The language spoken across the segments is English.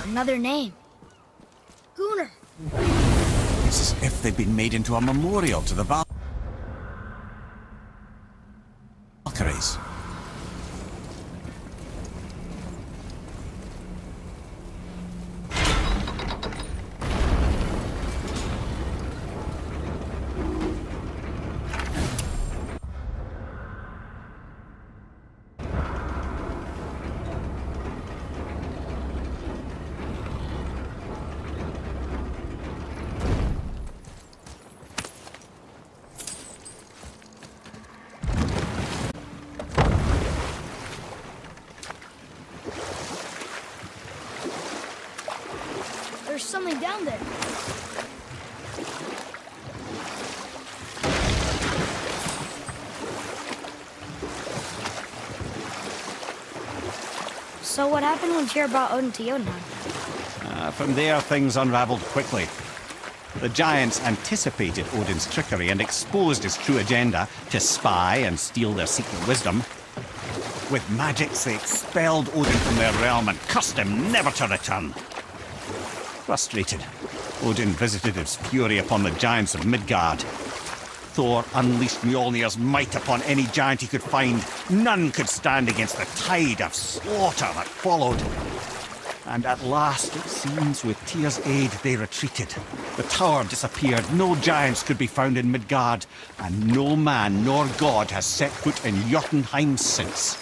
Another name. Gunnar. It's as if they'd been made into a memorial to the Valkyries. There's something down there. So what happened when Tyr brought Odin to Jotunheim? From there, things unraveled quickly. The giants anticipated Odin's trickery and exposed his true agenda to spy and steal their secret wisdom. With magics, they expelled Odin from their realm and cursed him never to return. Frustrated, Odin visited his fury upon the giants of Midgard. Thor unleashed Mjolnir's might upon any giant he could find. None could stand against the tide of slaughter that followed. And at last, it seems, with Tyr's aid, they retreated. The tower disappeared, no giants could be found in Midgard, and no man nor god has set foot in Jotunheim since.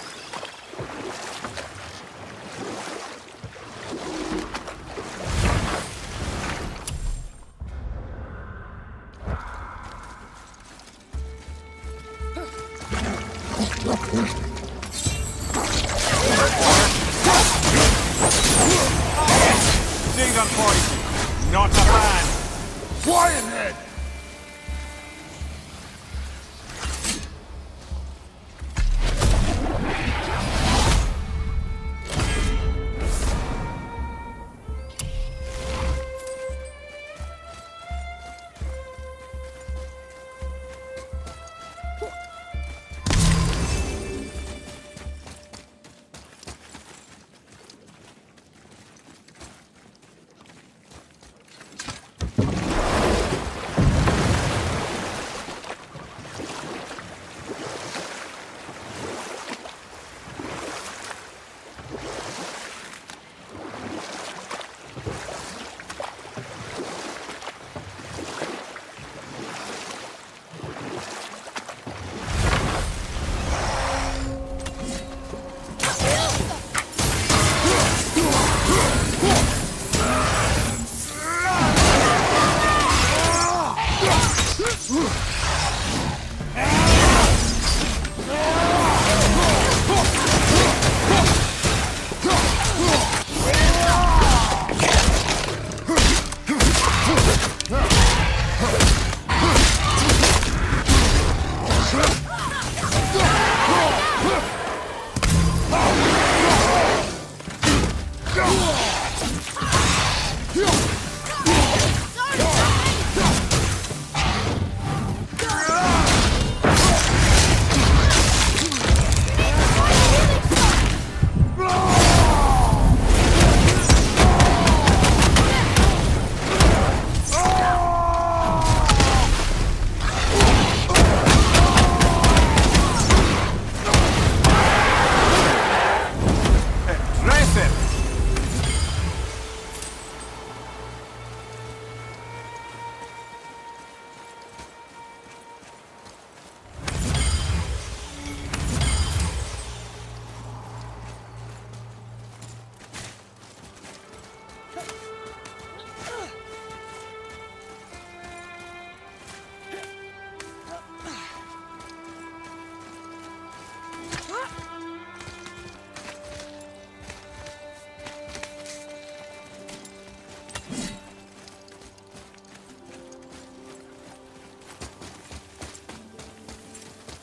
Dinger poison, not a fan. Quiet head.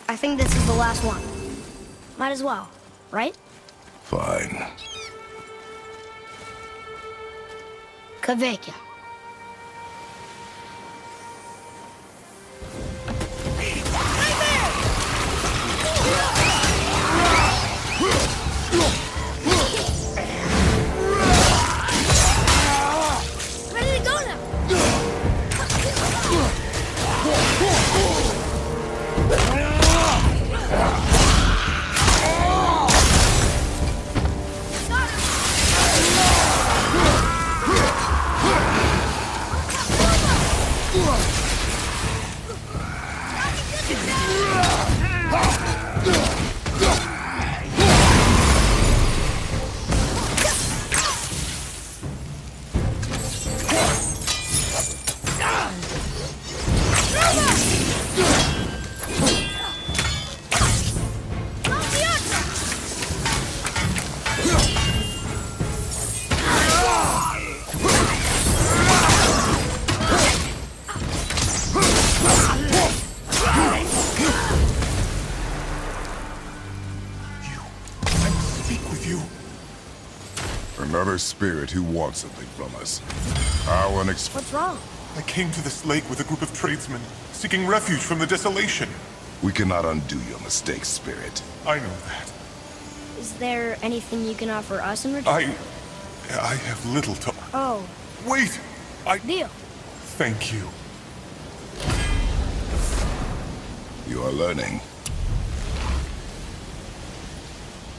I think this is the last one. Might as well, right? Fine. Kveikja. Another spirit who wants something from us. How unexpected. What's wrong? I came to this lake with a group of tradesmen, seeking refuge from the desolation. We cannot undo your mistakes, spirit. I know that. Is there anything you can offer us in return? I have little to... Oh, Wait! deal. Thank you. You are learning.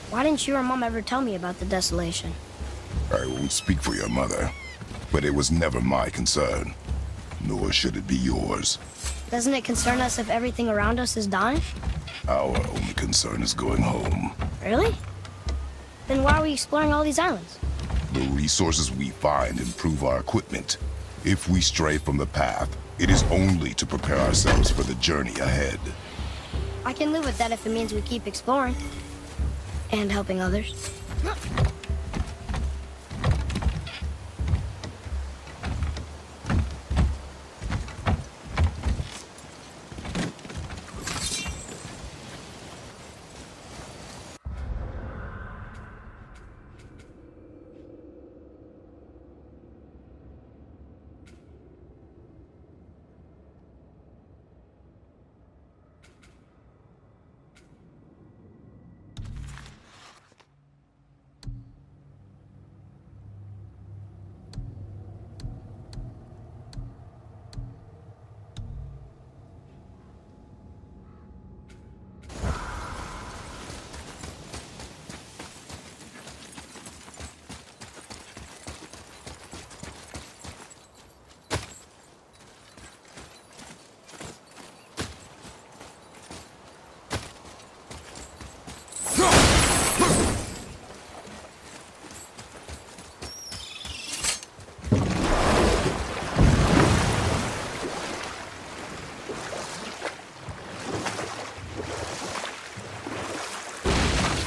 Why didn't you or Mom ever tell me about the desolation? I won't speak for your mother, but it was never my concern. Nor should it be yours. Doesn't it concern us if everything around us is dying? Our only concern is going home. Really? Then why are we exploring all these islands? The resources we find improve our equipment. If we stray from the path, it is only to prepare ourselves for the journey ahead. I can live with that if it means we keep exploring. And helping others.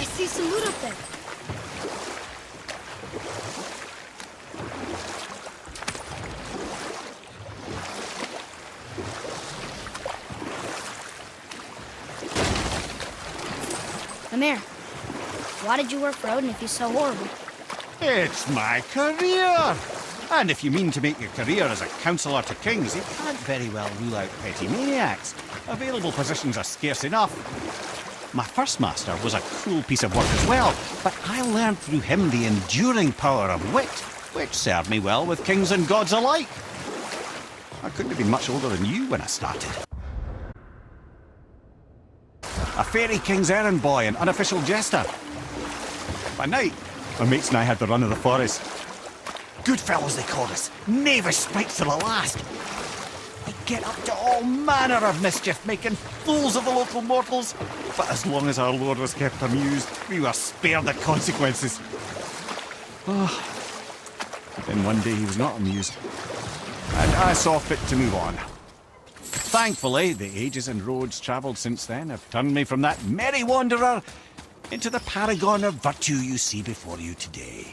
I see some loot up there. Amir, why did you work for Odin if he's so horrible? It's my career! And if you mean to make your career as a counselor to kings, you can't very well rule out petty maniacs. Available positions are scarce enough. My first master was a cruel piece of work as well, but I learned through him the enduring power of wit, which served me well with kings and gods alike. I couldn't have been much older than you when I started. A fairy king's errand boy and unofficial jester. By night, my mates and I had the run of the forest. Good fellows they called us, knavish spikes to the last. We'd get up to all manner of mischief, making fools of the local mortals. But as long as our lord was kept amused, we were spared the consequences. Oh. Then one day he was not amused, and I saw fit to move on. Thankfully, the ages and roads travelled since then have turned me from that merry wanderer into the paragon of virtue you see before you today.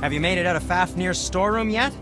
Have you made it out of Fafnir's storeroom yet?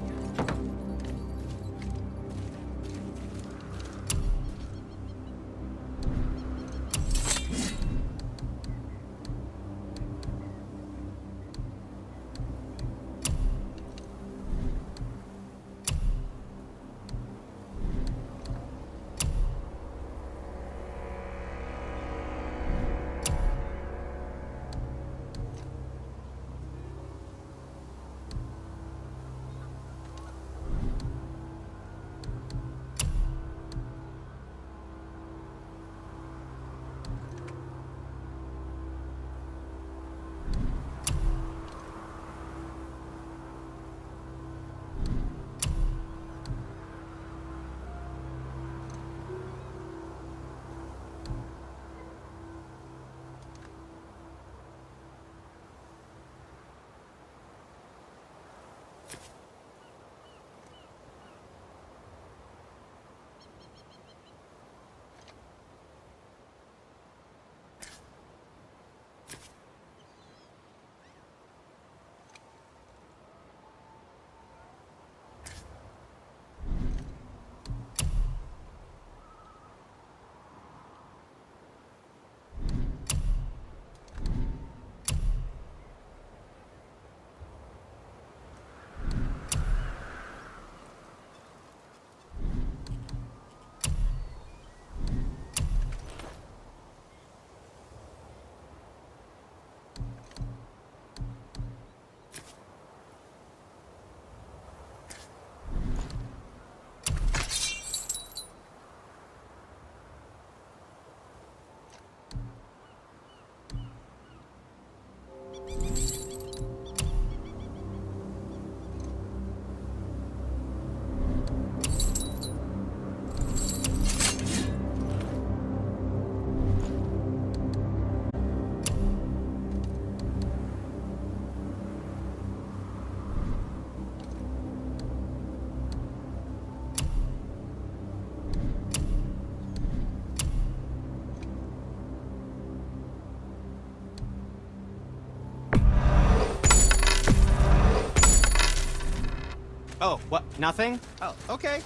Oh, what? Nothing? Oh, okay.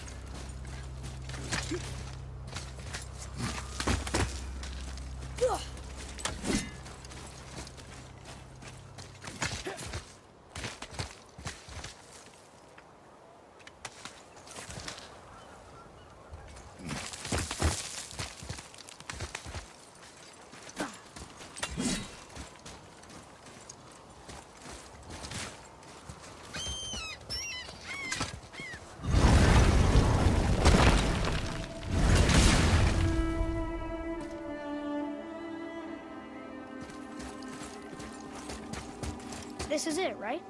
This is it, right?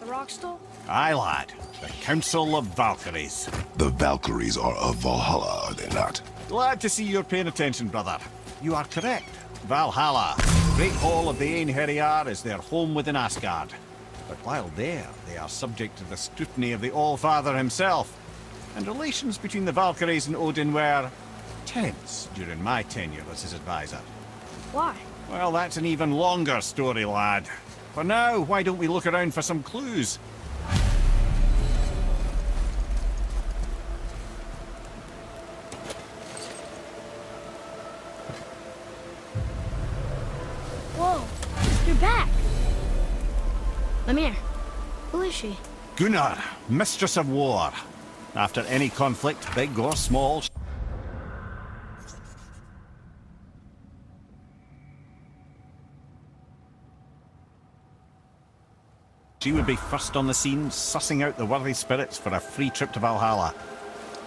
The rock stall? Aye, lad. The Council of Valkyries. The Valkyries are of Valhalla, are they not? Glad to see you're paying attention, brother. You are correct. Valhalla, Great Hall of the Einherjar, is their home within Asgard. But while there, they are subject to the scrutiny of the All-Father himself. And relations between the Valkyries and Odin were tense during my tenure as his advisor. Why? Well, that's an even longer story, lad. For now, why don't we look around for some clues? Whoa, you're back. Lemire, who is she? Gunnar, Mistress of War. After any conflict, big or small, she would be first on the scene, sussing out the worthy spirits for a free trip to Valhalla.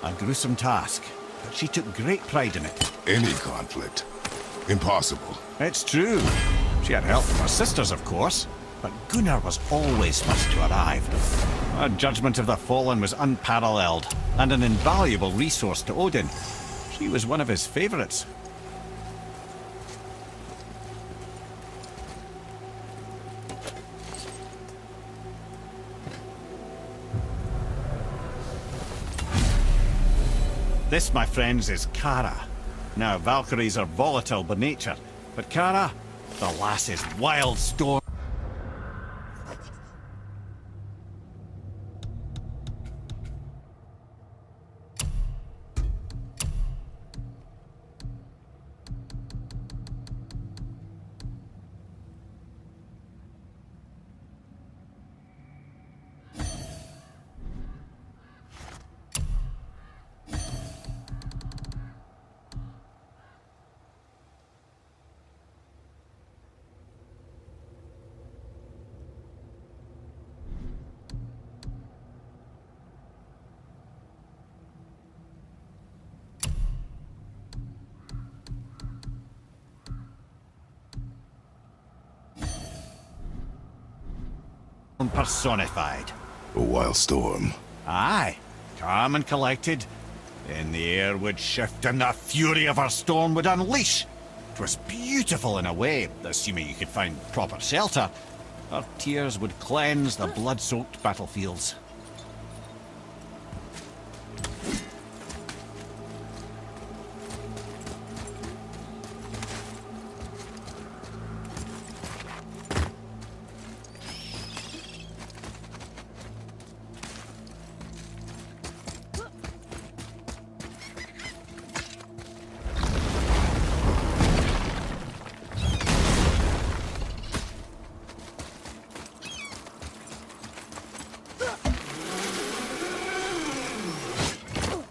A gruesome task, but she took great pride in it. Any conflict. Impossible. It's true. She had help from her sisters, of course, but Gunnar was always first to arrive. Her judgment of the fallen was unparalleled, and an invaluable resource to Odin. She was one of his favorites. This, my friends, is Kara. Now, Valkyries are volatile by nature, but Kara, the lass is wild storm. Personified. A wild storm. Aye, calm and collected. Then the air would shift and the fury of her storm would unleash. It was beautiful in a way, assuming you could find proper shelter. Her tears would cleanse the blood-soaked battlefields.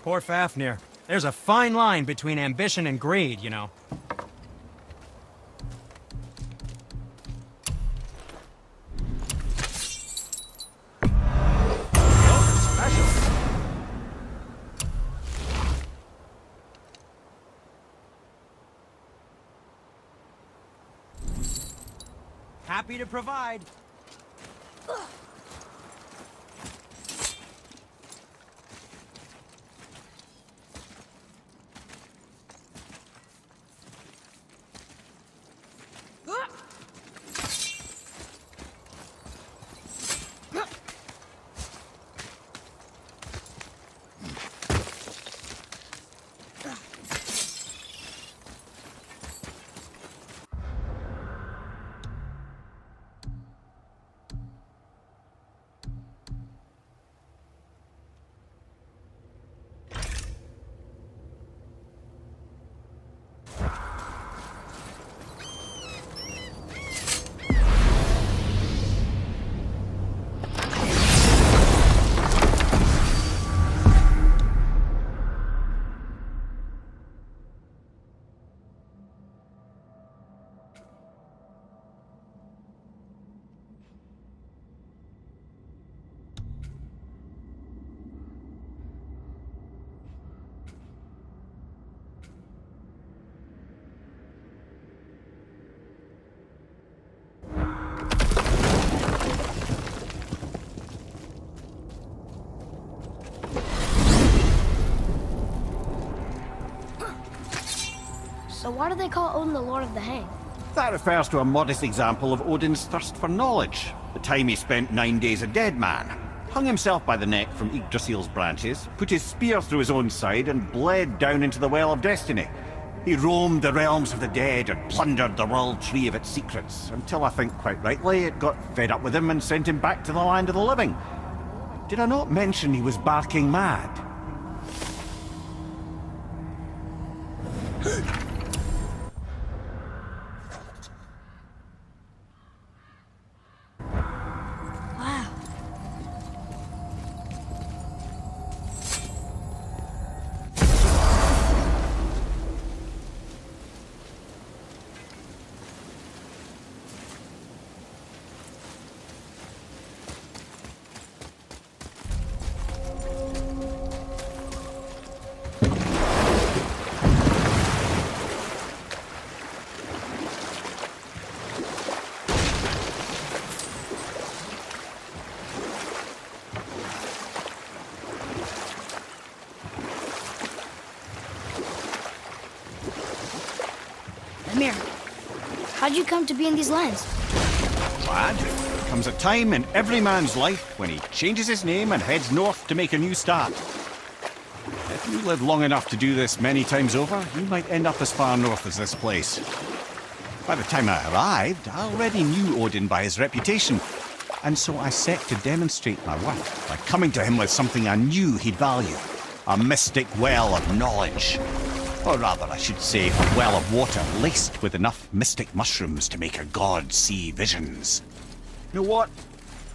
Poor Fafnir. There's a fine line between ambition and greed, you know. Happy to provide. So why do they call Odin the Lord of the Hang? That refers to a modest example of Odin's thirst for knowledge. The time he spent 9 days a dead man. Hung himself by the neck from Yggdrasil's branches, put his spear through his own side, and bled down into the Well of Destiny. He roamed the realms of the dead and plundered the world tree of its secrets, until I think quite rightly it got fed up with him and sent him back to the land of the living. Did I not mention he was barking mad? Wow. Amir, how'd you come to be in these lands? Lad, there comes a time in every man's life when he changes his name and heads north to make a new start. If you live long enough to do this many times over, you might end up as far north as this place. By the time I arrived, I already knew Odin by his reputation, and so I set to demonstrate my worth by coming to him with something I knew he'd value. A mystic well of knowledge. Or rather, I should say, a well of water laced with enough mystic mushrooms to make a god see visions. You know what?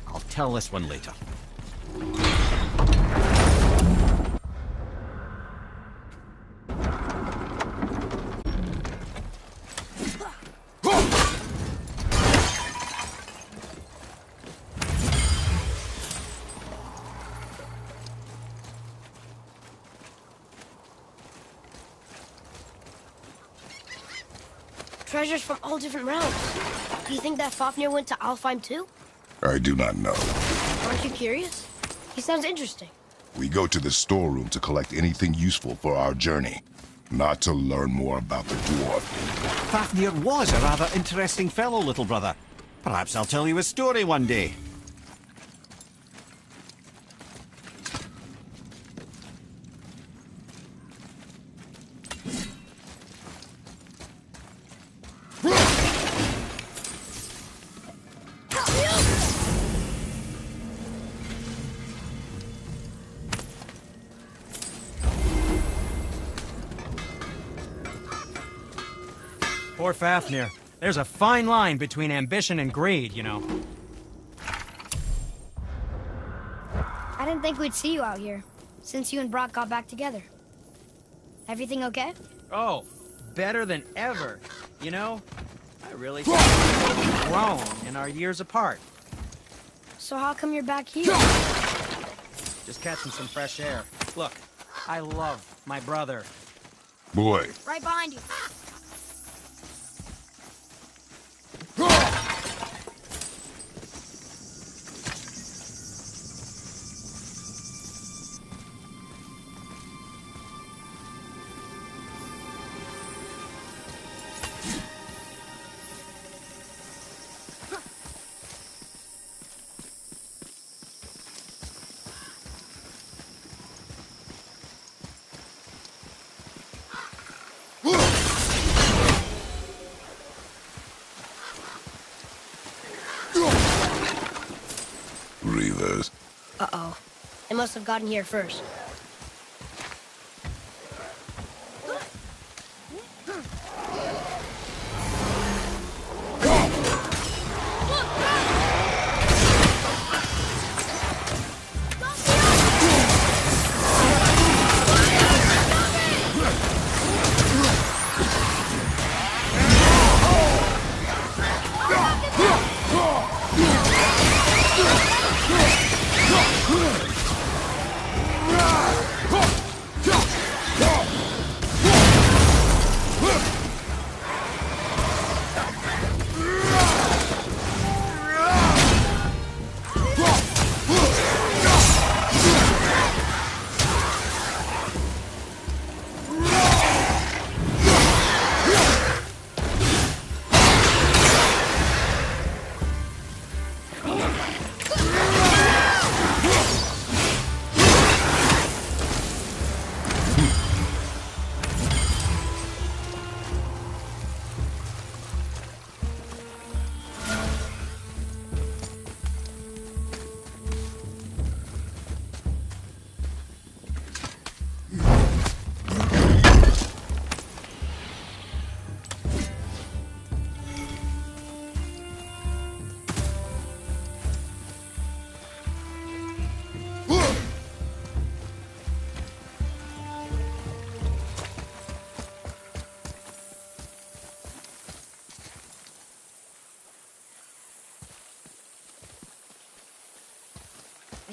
I'll tell this one later. Treasures from all different realms. Do you think that Fafnir went to Alfheim too? I do not know. Aren't you curious? He sounds interesting. We go to the storeroom to collect anything useful for our journey, not to learn more about the dwarf. Fafnir was a rather interesting fellow, little brother. Perhaps I'll tell you a story one day. Poor Fafnir. There's a fine line between ambition and greed, you know. I didn't think we'd see you out here, since you and Brock got back together. Everything okay? Oh, better than ever. You know, I really think we've grown in our years apart. So how come you're back here? Just catching some fresh air. Look, I love my brother. Boy, Right behind you. Reavers. Uh-oh. They must have gotten here first.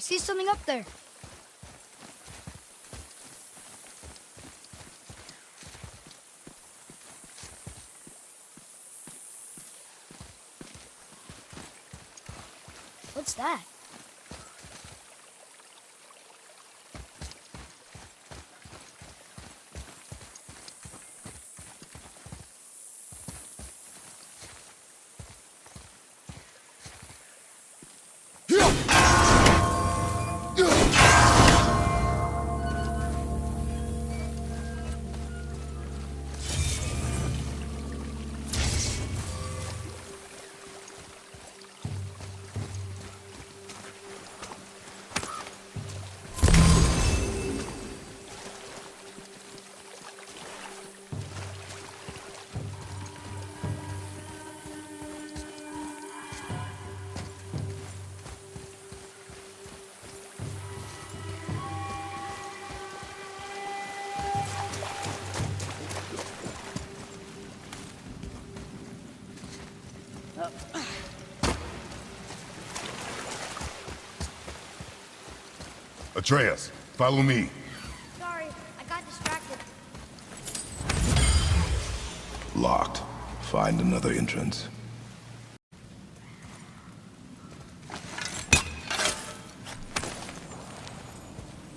see something up there. What's that? Atreus, follow me. Sorry, I got distracted. Locked. Find another entrance.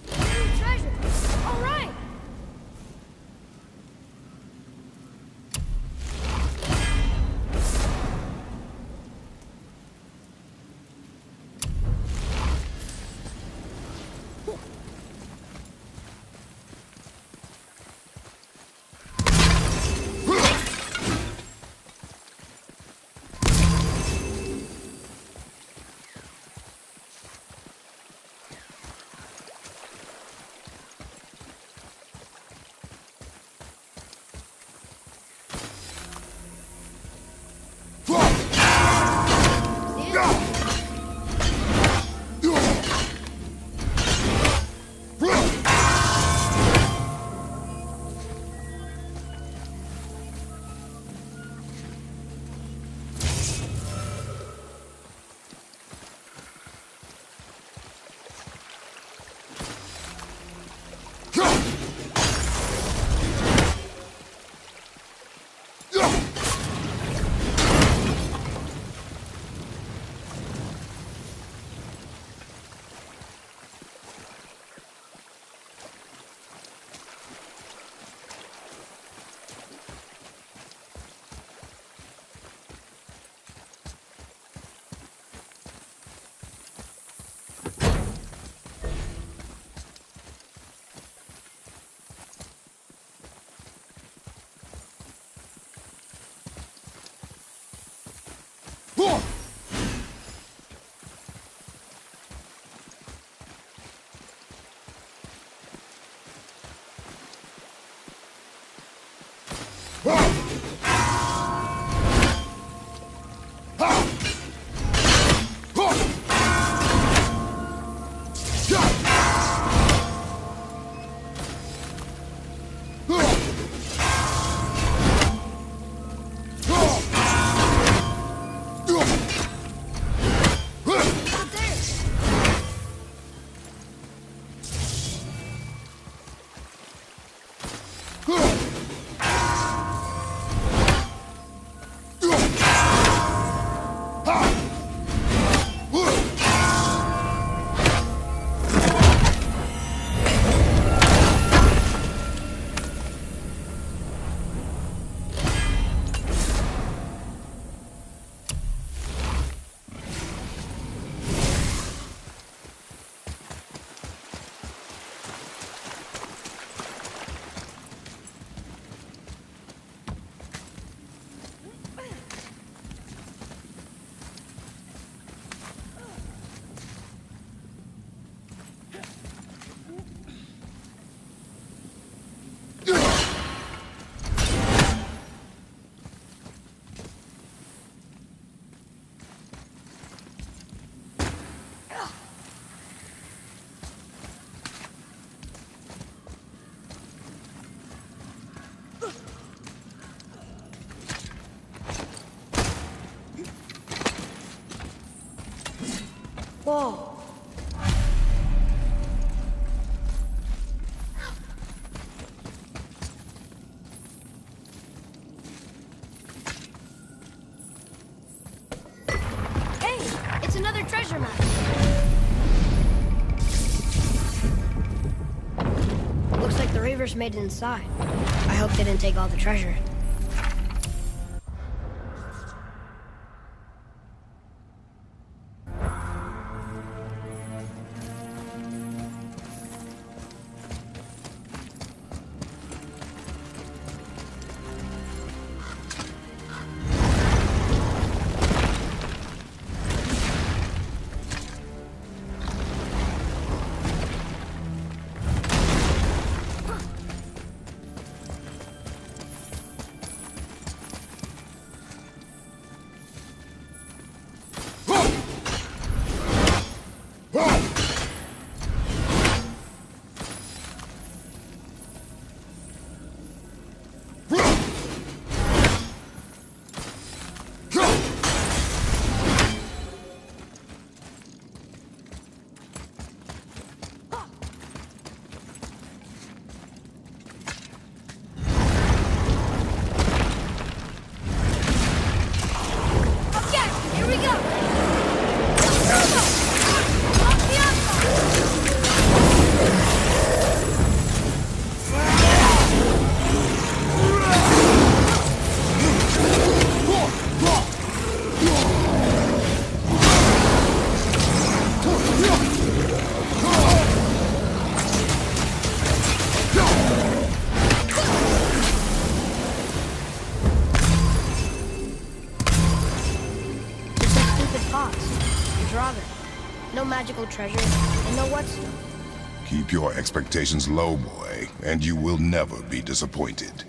Treasure! All right! Reavers made it inside. I hope they didn't take all the treasure. No magical treasure, and no what's. Keep your expectations low, boy, and you will never be disappointed.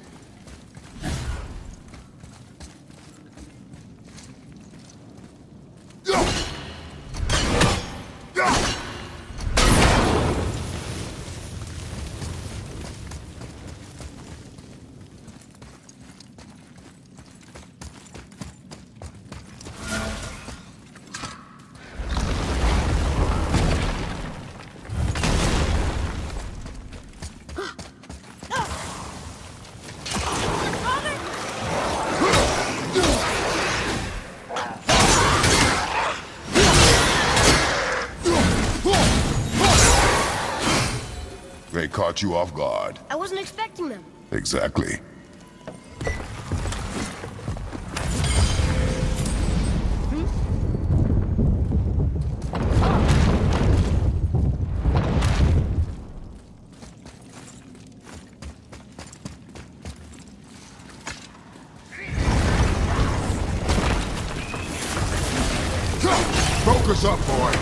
They caught you off guard. I wasn't expecting them. Exactly. Focus up, boy.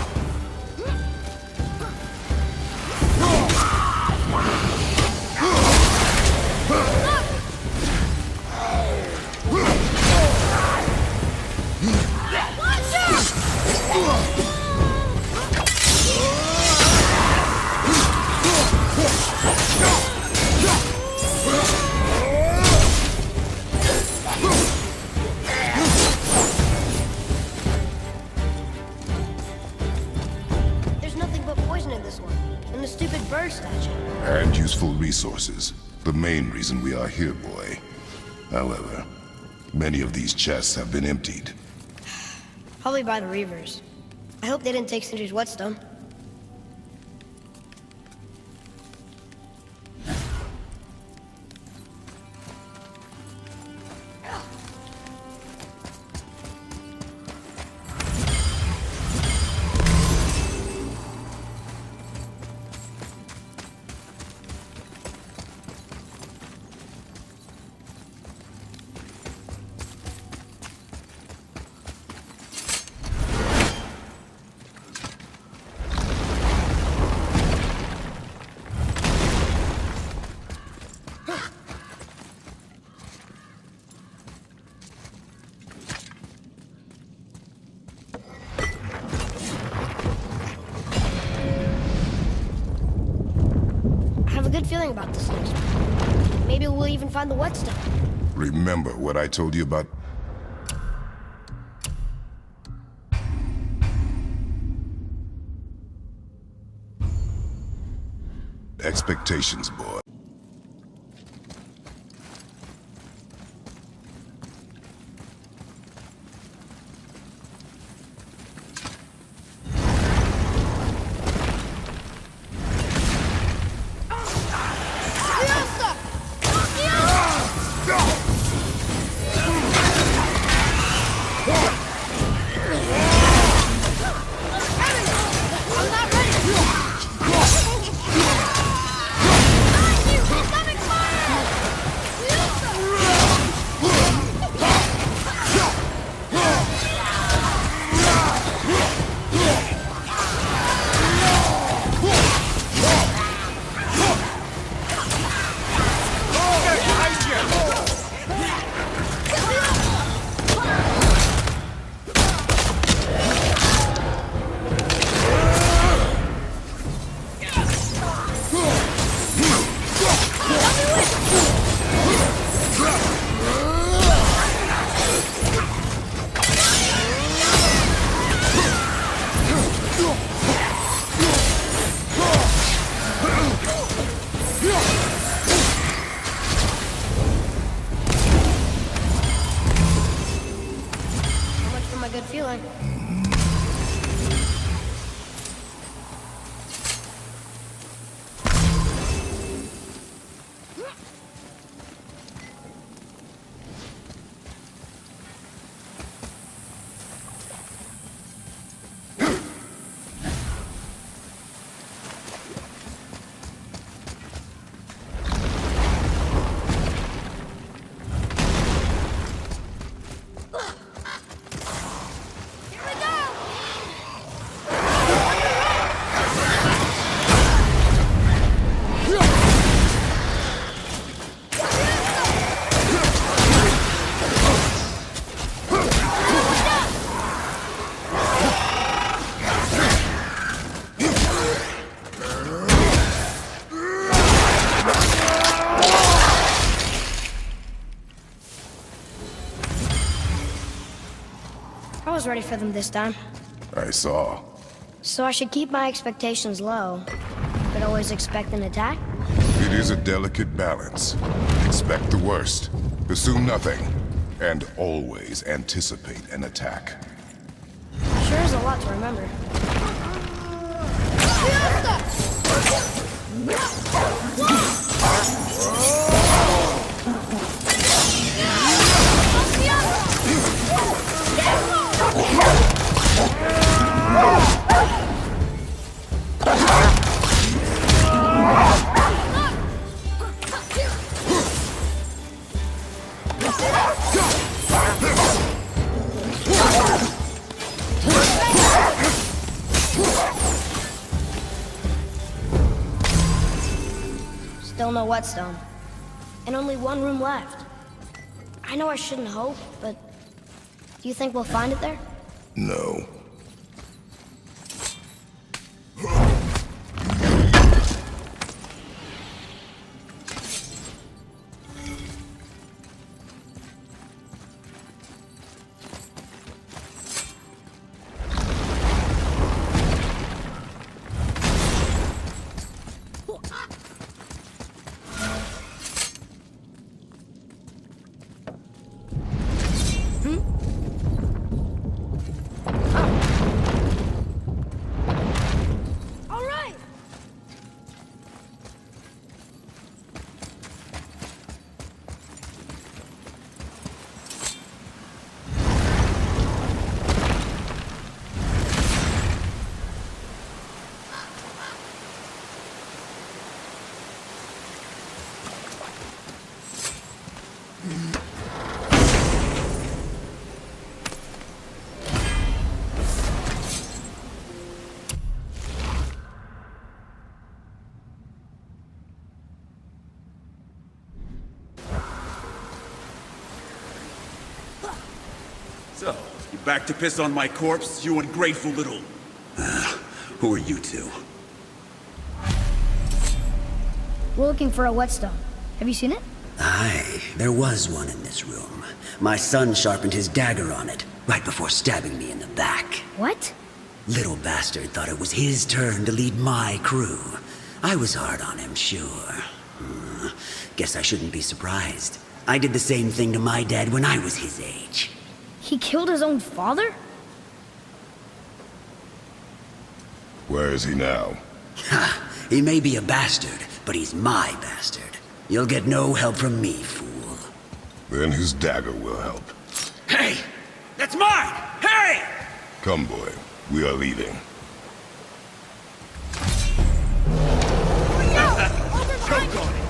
And useful resources. The main reason we are here, boy. However, many of these chests have been emptied. Probably by the Reavers. I hope they didn't take Sindri's whetstone. Feeling about this next one. Maybe we'll even find the whetstone. Remember what I told you about... expectations, boy. was ready for them this time. I saw. So I should keep my expectations low, but always expect an attack? It is a delicate balance. Expect the worst, assume nothing, and always anticipate an attack. Sure is a lot to remember. Still no whetstone. And only one room left. I know I shouldn't hope, but do you think we'll find it there? No. All right. So, you back to piss on my corpse, you ungrateful little... who are you two? We're looking for a whetstone. Have you seen it? Aye, there was one in this room. My son sharpened his dagger on it, right before stabbing me in the back. What? Little bastard thought it was his turn to lead my crew. I was hard on him, sure. Guess I shouldn't be surprised. I did the same thing to my dad when I was his age. He killed his own father? Where is he now? Ha! He may be a bastard, but he's my bastard. You'll get no help from me, fool. Then his dagger will help. Hey! That's mine! Hey! Come, boy. We are leaving. Choke on it!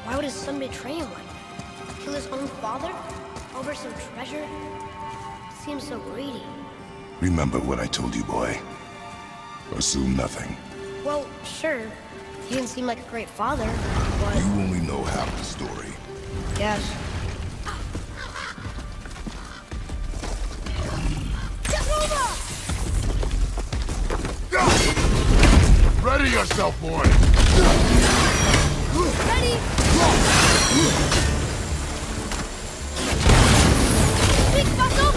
Why would his son betray him like that? Kill his own father? Over some treasure? Seems so greedy. Remember what I told you, boy. Assume nothing. Well, sure. He didn't seem like a great father, but... You only know half the story. Yes. Ready yourself, boy! Ready? Big Bucko!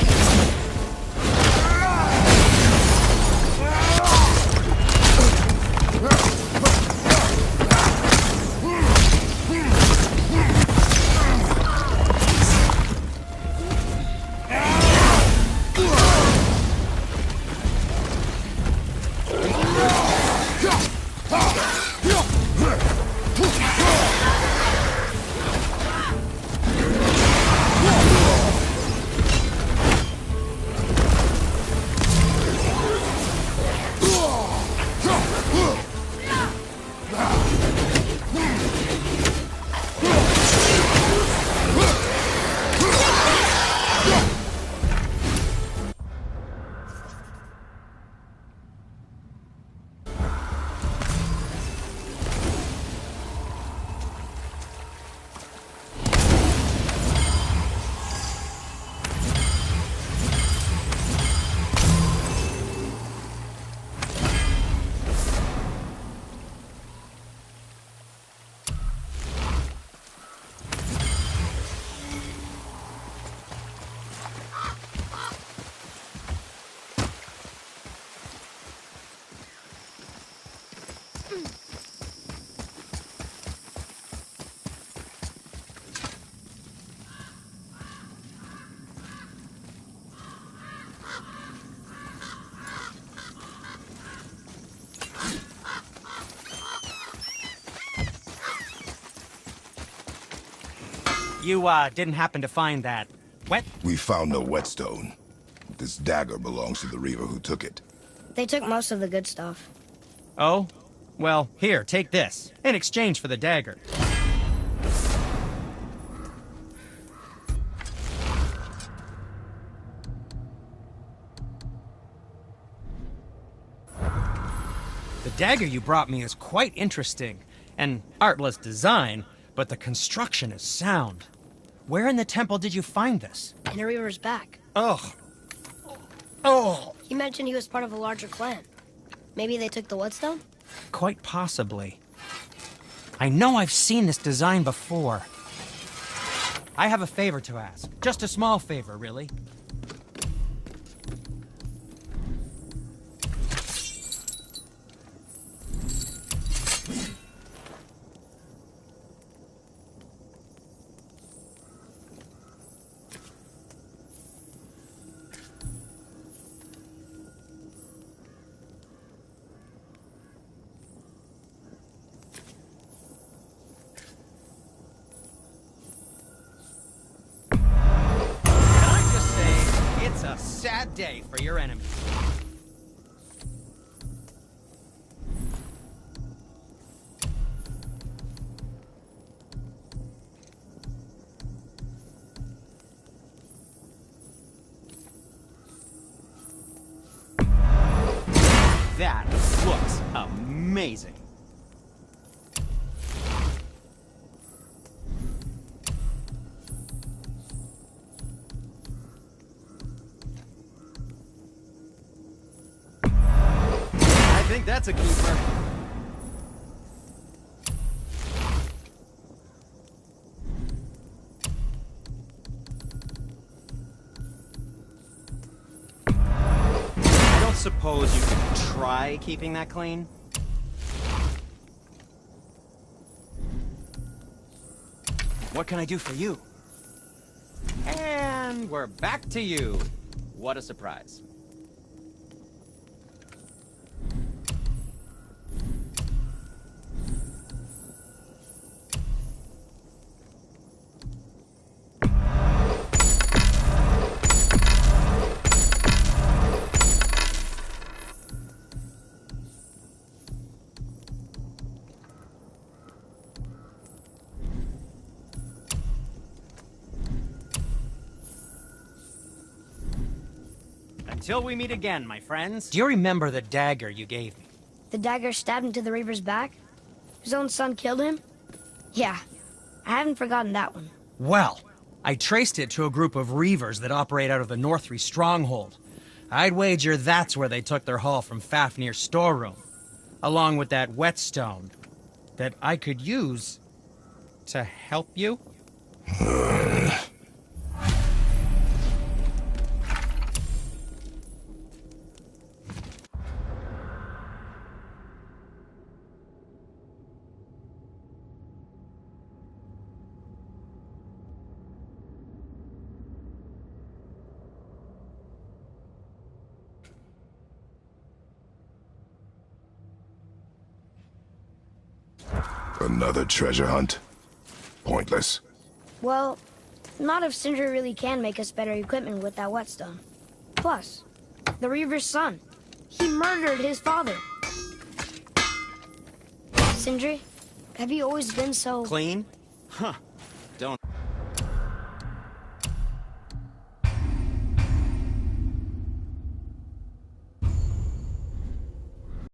You, didn't happen to find that wet? We found no whetstone. This dagger belongs to the Reaver who took it. They took most of the good stuff. Oh? Well, here, take this. In exchange for the dagger. The dagger you brought me is quite interesting. An artless design, but the construction is sound. Where in the temple did you find this? In a Reaver's back. Ugh. Oh! He mentioned he was part of a larger clan. Maybe they took the whetstone? Quite possibly. I know I've seen this design before. I have a favor to ask. Just a small favor, really. A sad day for your enemies. That looks amazing. I think that's a keeper. I don't suppose you could try keeping that clean? What can I do for you? And we're back to you. What a surprise. Until we meet again, my friends. Do you remember the dagger you gave me? The dagger stabbed into the Reaver's back? His own son killed him? Yeah, I haven't forgotten that one. Well, I traced it to a group of Reavers that operate out of the Northree stronghold. I'd wager that's where they took their haul from Fafnir's storeroom, along with that whetstone that I could use to help you. Another treasure hunt? Pointless. Well, not if Sindri really can make us better equipment with that whetstone. Plus, the Reaver's son. He murdered his father. Sindri, have you always been so... Clean? Huh. Don't...